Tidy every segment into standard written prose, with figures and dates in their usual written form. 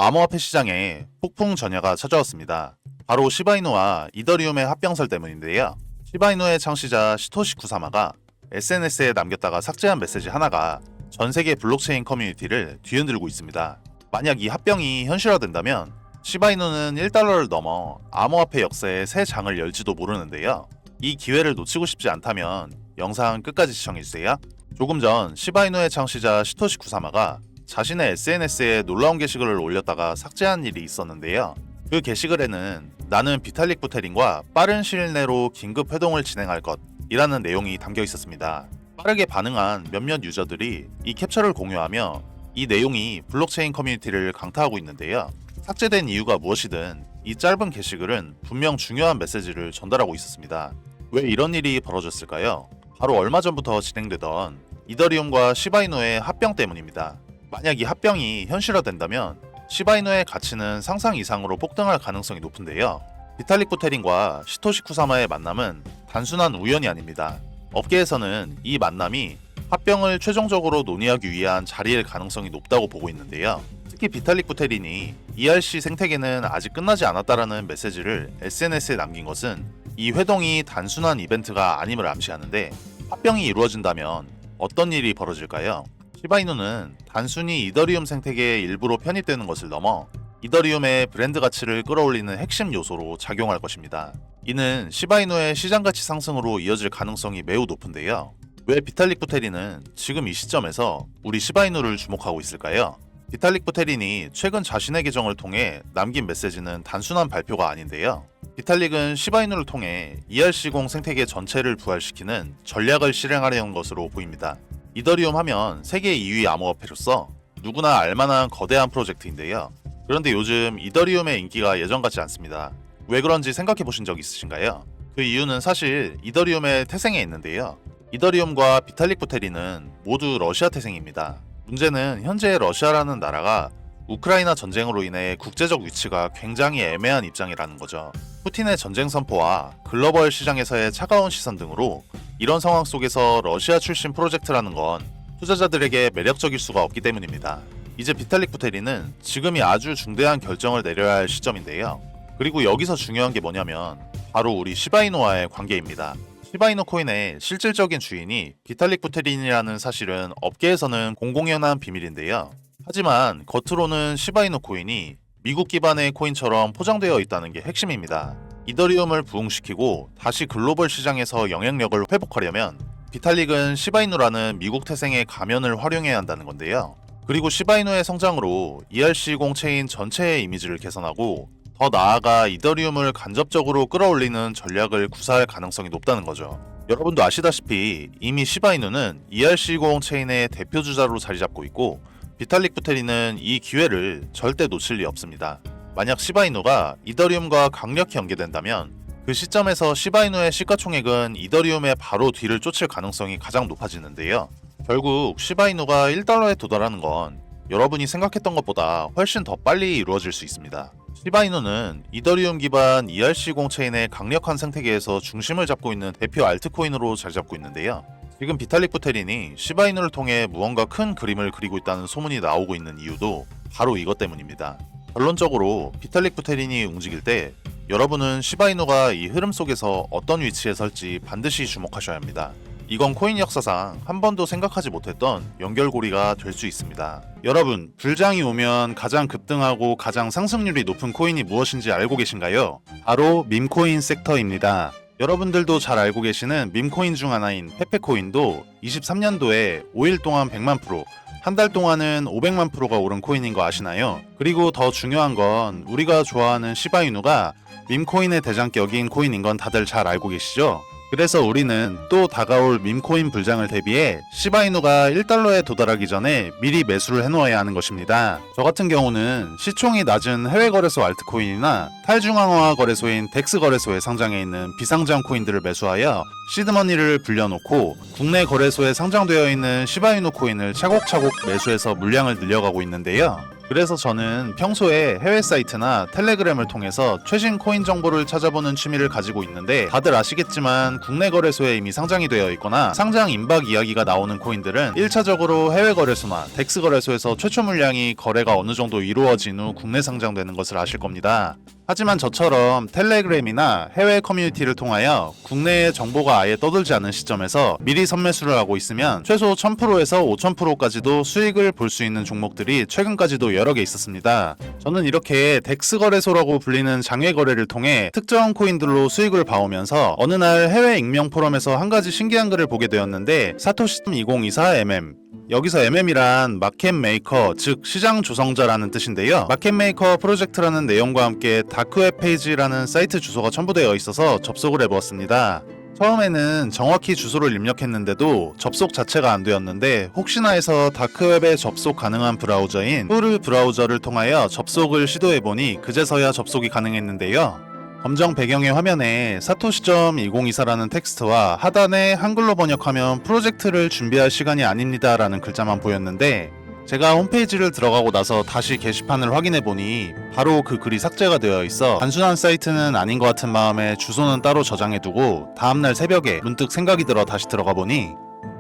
암호화폐 시장에 폭풍 전야가 찾아왔습니다. 바로 시바이누와 이더리움의 합병설 때문인데요. 시바이누의 창시자 시토시 쿠사마가 SNS에 남겼다가 삭제한 메시지 하나가 전 세계 블록체인 커뮤니티를 뒤흔들고 있습니다. 만약 이 합병이 현실화된다면 시바이누는 1달러를 넘어 암호화폐 역사의 새 장을 열지도 모르는데요. 이 기회를 놓치고 싶지 않다면 영상 끝까지 시청해주세요. 조금 전 시바이누의 창시자 시토시 쿠사마가 자신의 SNS에 놀라운 게시글을 올렸다가 삭제한 일이 있었는데요. 그 게시글에는 나는 비탈릭 부테린과 빠른 시일 내로 긴급 회동을 진행할 것이라는 내용이 담겨 있었습니다. 빠르게 반응한 몇몇 유저들이 이 캡처를 공유하며 이 내용이 블록체인 커뮤니티를 강타하고 있는데요. 삭제된 이유가 무엇이든 이 짧은 게시글은 분명 중요한 메시지를 전달하고 있었습니다. 왜 이런 일이 벌어졌을까요? 바로 얼마 전부터 진행되던 이더리움과 시바이누의 합병 때문입니다. 만약 이 합병이 현실화된다면 시바이누의 가치는 상상 이상으로 폭등할 가능성이 높은데요. 비탈릭 부테린과 시토시 쿠사마의 만남은 단순한 우연이 아닙니다. 업계에서는 이 만남이 합병을 최종적으로 논의하기 위한 자리일 가능성이 높다고 보고 있는데요. 특히 비탈릭 부테린이 ERC 생태계는 아직 끝나지 않았다라는 메시지를 SNS에 남긴 것은 이 회동이 단순한 이벤트가 아님을 암시하는데, 합병이 이루어진다면 어떤 일이 벌어질까요? 시바이누는 단순히 이더리움 생태계의 일부로 편입되는 것을 넘어 이더리움의 브랜드 가치를 끌어올리는 핵심 요소로 작용할 것입니다. 이는 시바이누의 시장 가치 상승으로 이어질 가능성이 매우 높은데요. 왜 비탈릭 부테린은 지금 이 시점에서 우리 시바이누를 주목하고 있을까요? 비탈릭 부테린이 최근 자신의 계정을 통해 남긴 메시지는 단순한 발표가 아닌데요. 비탈릭은 시바이누를 통해 ERC0 생태계 전체를 부활시키는 전략을 실행하려는 것으로 보입니다. 이더리움 하면 세계 2위 암호화폐로서 누구나 알만한 거대한 프로젝트인데요. 그런데 요즘 이더리움의 인기가 예전 같지 않습니다. 왜 그런지 생각해 보신 적 있으신가요? 그 이유는 사실 이더리움의 태생에 있는데요. 이더리움과 비탈릭 부테린은 모두 러시아 태생입니다. 문제는 현재 러시아라는 나라가 우크라이나 전쟁으로 인해 국제적 위치가 굉장히 애매한 입장이라는 거죠. 푸틴의 전쟁 선포와 글로벌 시장에서의 차가운 시선 등으로 이런 상황 속에서 러시아 출신 프로젝트라는 건 투자자들에게 매력적일 수가 없기 때문입니다. 이제 비탈릭 부테린은 지금이 아주 중대한 결정을 내려야 할 시점인데요. 그리고 여기서 중요한 게 뭐냐면 바로 우리 시바이누와의 관계입니다. 시바이누 코인의 실질적인 주인이 비탈릭 부테린이라는 사실은 업계에서는 공공연한 비밀인데요. 하지만 겉으로는 시바이누 코인이 미국 기반의 코인처럼 포장되어 있다는 게 핵심입니다. 이더리움을 부흥시키고 다시 글로벌 시장에서 영향력을 회복하려면 비탈릭은 시바이누라는 미국 태생의 가면을 활용해야 한다는 건데요. 그리고 시바이누의 성장으로 ERC0 체인 전체의 이미지를 개선하고 더 나아가 이더리움을 간접적으로 끌어올리는 전략을 구사할 가능성이 높다는 거죠. 여러분도 아시다시피 이미 시바이누는 ERC0 체인의 대표주자로 자리 잡고 있고, 비탈릭 부테린은 이 기회를 절대 놓칠 리 없습니다. 만약 시바이누가 이더리움과 강력히 연계된다면 그 시점에서 시바이누의 시가총액은 이더리움의 바로 뒤를 쫓을 가능성이 가장 높아지는데요. 결국 시바이누가 1달러에 도달하는 건 여러분이 생각했던 것보다 훨씬 더 빨리 이루어질 수 있습니다. 시바이누는 이더리움 기반 ERC0 체인의 강력한 생태계에서 중심을 잡고 있는 대표 알트코인으로 자리 잡고 있는데요. 지금 비탈릭 부테린이 시바이누를 통해 무언가 큰 그림을 그리고 있다는 소문이 나오고 있는 이유도 바로 이것 때문입니다. 결론적으로 비탈릭 부테린이 움직일 때 여러분은 시바이누가 이 흐름 속에서 어떤 위치에 설지 반드시 주목하셔야 합니다. 이건 코인 역사상 한 번도 생각하지 못했던 연결고리가 될 수 있습니다. 여러분, 불장이 오면 가장 급등하고 가장 상승률이 높은 코인이 무엇인지 알고 계신가요? 바로 밈코인 섹터입니다. 여러분들도 잘 알고 계시는 밈코인 중 하나인 페페코인도 23년도에 5일 동안 100만 프로, 한 달 동안은 500만 프로가 오른 코인인 거 아시나요? 그리고 더 중요한 건 우리가 좋아하는 시바이누가 밈코인의 대장격인 코인인 건 다들 잘 알고 계시죠? 그래서 우리는 또 다가올 밈코인 불장을 대비해 시바이누가 1달러에 도달하기 전에 미리 매수를 해놓아야 하는 것입니다. 저 같은 경우는 시총이 낮은 해외 거래소 알트코인이나 탈중앙화 거래소인 덱스 거래소에 상장해 있는 비상장 코인들을 매수하여 시드머니를 불려놓고 국내 거래소에 상장되어 있는 시바이누 코인을 차곡차곡 매수해서 물량을 늘려가고 있는데요. 그래서 저는 평소에 해외 사이트나 텔레그램을 통해서 최신 코인 정보를 찾아보는 취미를 가지고 있는데, 다들 아시겠지만 국내 거래소에 이미 상장이 되어 있거나 상장 임박 이야기가 나오는 코인들은 1차적으로 해외 거래소나 덱스 거래소에서 최초 물량이 거래가 어느 정도 이루어진 후 국내 상장되는 것을 아실 겁니다. 하지만 저처럼 텔레그램이나 해외 커뮤니티를 통하여 국내의 정보가 아예 떠돌지 않은 시점에서 미리 선매수를 하고 있으면 최소 1000%에서 5000%까지도 수익을 볼 수 있는 종목들이 최근까지도 여러 개 있었습니다. 저는 이렇게 덱스 거래소라고 불리는 장외 거래를 통해 특정 코인들로 수익을 봐오면서 어느 날 해외 익명 포럼에서 한 가지 신기한 글을 보게 되었는데, 사토시 2024 MM, 여기서 MM이란 마켓 메이커, 즉 시장 조성자라는 뜻인데요. 마켓 메이커 프로젝트라는 내용과 함께 다크웹 페이지라는 사이트 주소가 첨부되어 있어서 접속을 해보았습니다. 처음에는 정확히 주소를 입력했는데도 접속 자체가 안 되었는데, 혹시나 해서 다크웹에 접속 가능한 브라우저인 후르 브라우저를 통하여 접속을 시도해보니 그제서야 접속이 가능했는데요. 검정 배경의 화면에 사토시.2024라는 텍스트와 하단에 한글로 번역하면 프로젝트를 준비할 시간이 아닙니다 라는 글자만 보였는데, 제가 홈페이지를 들어가고 나서 다시 게시판을 확인해보니 바로 그 글이 삭제가 되어 있어 단순한 사이트는 아닌 것 같은 마음에 주소는 따로 저장해두고 다음날 새벽에 문득 생각이 들어 다시 들어가 보니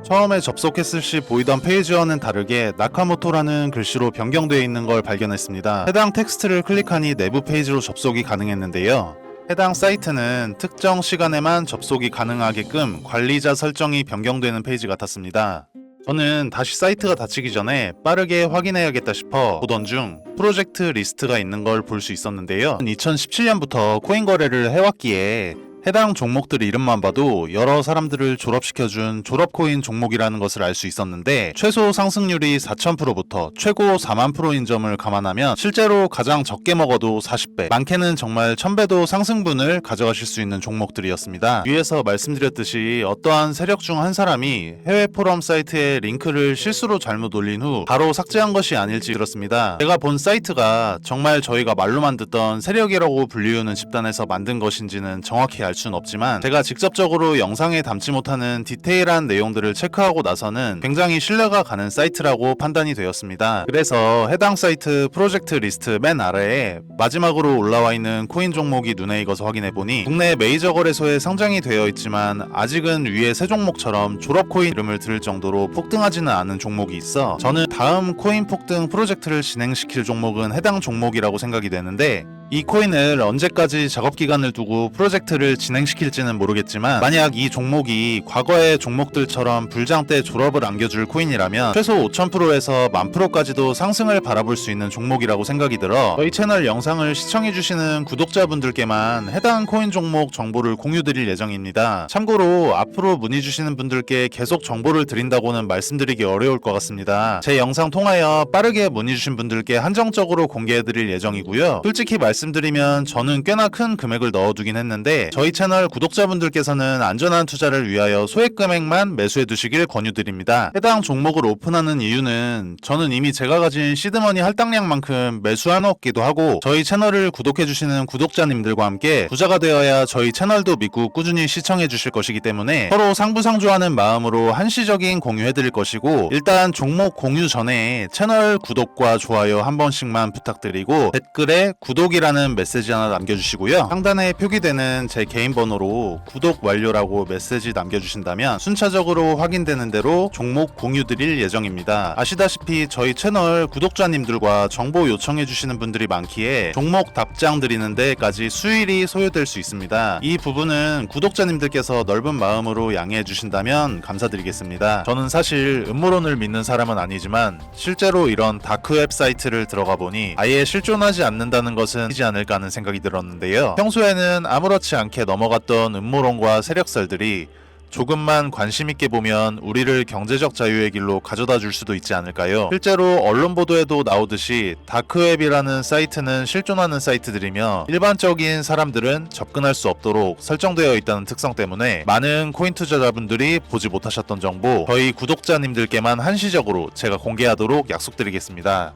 처음에 접속했을 시 보이던 페이지와는 다르게 나카모토라는 글씨로 변경되어 있는 걸 발견했습니다. 해당 텍스트를 클릭하니 내부 페이지로 접속이 가능했는데요. 해당 사이트는 특정 시간에만 접속이 가능하게끔 관리자 설정이 변경되는 페이지 같았습니다. 저는 다시 사이트가 닫히기 전에 빠르게 확인해야겠다 싶어 보던 중 프로젝트 리스트가 있는 걸 볼 수 있었는데요. 2017년부터 코인 거래를 해왔기에 해당 종목들 이름만 봐도 여러 사람들을 졸업시켜준 졸업코인 종목이라는 것을 알 수 있었는데, 최소 상승률이 4000%부터 최고 40000%인 점을 감안하면 실제로 가장 적게 먹어도 40배, 많게는 정말 1000배도 상승분을 가져가실 수 있는 종목들이었습니다. 위에서 말씀드렸듯이 어떠한 세력 중 한 사람이 해외 포럼 사이트에 링크를 실수로 잘못 올린 후 바로 삭제한 것이 아닐지 들었습니다. 제가 본 사이트가 정말 저희가 말로만 듣던 세력이라고 불리우는 집단에서 만든 것인지는 정확히 알 수는 없지만, 제가 직접적으로 영상에 담지 못하는 디테일한 내용들을 체크하고 나서는 굉장히 신뢰가 가는 사이트라고 판단이 되었습니다. 그래서 해당 사이트 프로젝트 리스트 맨 아래에 마지막으로 올라와 있는 코인 종목이 눈에 익어서 확인해보니 국내 메이저 거래소에 상장이 되어 있지만 아직은 위에 세 종목처럼 졸업코인 이름을 들을 정도로 폭등하지는 않은 종목이 있어 저는 다음 코인 폭등 프로젝트를 진행시킬 종목은 해당 종목이라고 생각이 되는데, 이 코인을 언제까지 작업기간을 두고 프로젝트를 진행시킬지는 모르겠지만, 만약 이 종목이 과거의 종목들처럼 불장 때 졸업을 안겨줄 코인이라면 최소 5000%에서 10,000%까지도 상승을 바라볼 수 있는 종목이라고 생각이 들어 저희 채널 영상을 시청해주시는 구독자분들께만 해당 코인 종목 정보를 공유드릴 예정입니다. 참고로 앞으로 문의주시는 분들께 계속 정보를 드린다고는 말씀드리기 어려울 것 같습니다. 제 영상 통하여 빠르게 문의주신 분들께 한정적으로 공개해드릴 예정이고요. 솔직히 말씀드리면 저는 꽤나 큰 금액을 넣어두긴 했는데, 저희 채널 구독자분들께서는 안전한 투자를 위하여 소액 금액만 매수해 두시길 권유드립니다. 해당 종목을 오픈하는 이유는 저는 이미 제가 가진 시드머니 할당량만큼 매수해놓기도 하고, 저희 채널을 구독해주시는 구독자님들과 함께 부자가 되어야 저희 채널도 믿고 꾸준히 시청해주실 것이기 때문에 서로 상부상조하는 마음으로 한시적인 공유해드릴 것이고, 일단 종목 공유 전에 채널 구독과 좋아요 한 번씩만 부탁드리고 댓글에 구독이라는 메시지 하나 남겨주시고요. 상단에 표기되는 제 개인 번호로 구독 완료라고 메시지 남겨주신다면 순차적으로 확인되는 대로 종목 공유 드릴 예정입니다. 아시다시피 저희 채널 구독자님들과 정보 요청해주시는 분들이 많기에 종목 답장 드리는 데까지 수일이 소요될 수 있습니다. 이 부분은 구독자님들께서 넓은 마음으로 양해해 주신다면 감사드리겠습니다. 저는 사실 음모론을 믿는 사람은 아니지만 실제로 이런 다크웹 사이트를 들어가 보니 아예 실존하지 않는다는 것은 이지 않을까 하는 생각이 들었는데요. 평소에는 아무렇지 않게 넘어갔던 음모론과 세력설들이 조금만 관심있게 보면 우리를 경제적 자유의 길로 가져다 줄 수도 있지 않을까요? 실제로 언론 보도에도 나오듯이 다크웹이라는 사이트는 실존하는 사이트들이며 일반적인 사람들은 접근할 수 없도록 설정되어 있다는 특성 때문에 많은 코인 투자자분들이 보지 못하셨던 정보 저희 구독자님들께만 한시적으로 제가 공개하도록 약속드리겠습니다.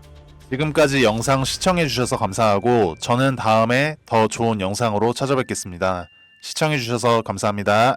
지금까지 영상 시청해주셔서 감사하고 저는 다음에 더 좋은 영상으로 찾아뵙겠습니다. 시청해주셔서 감사합니다.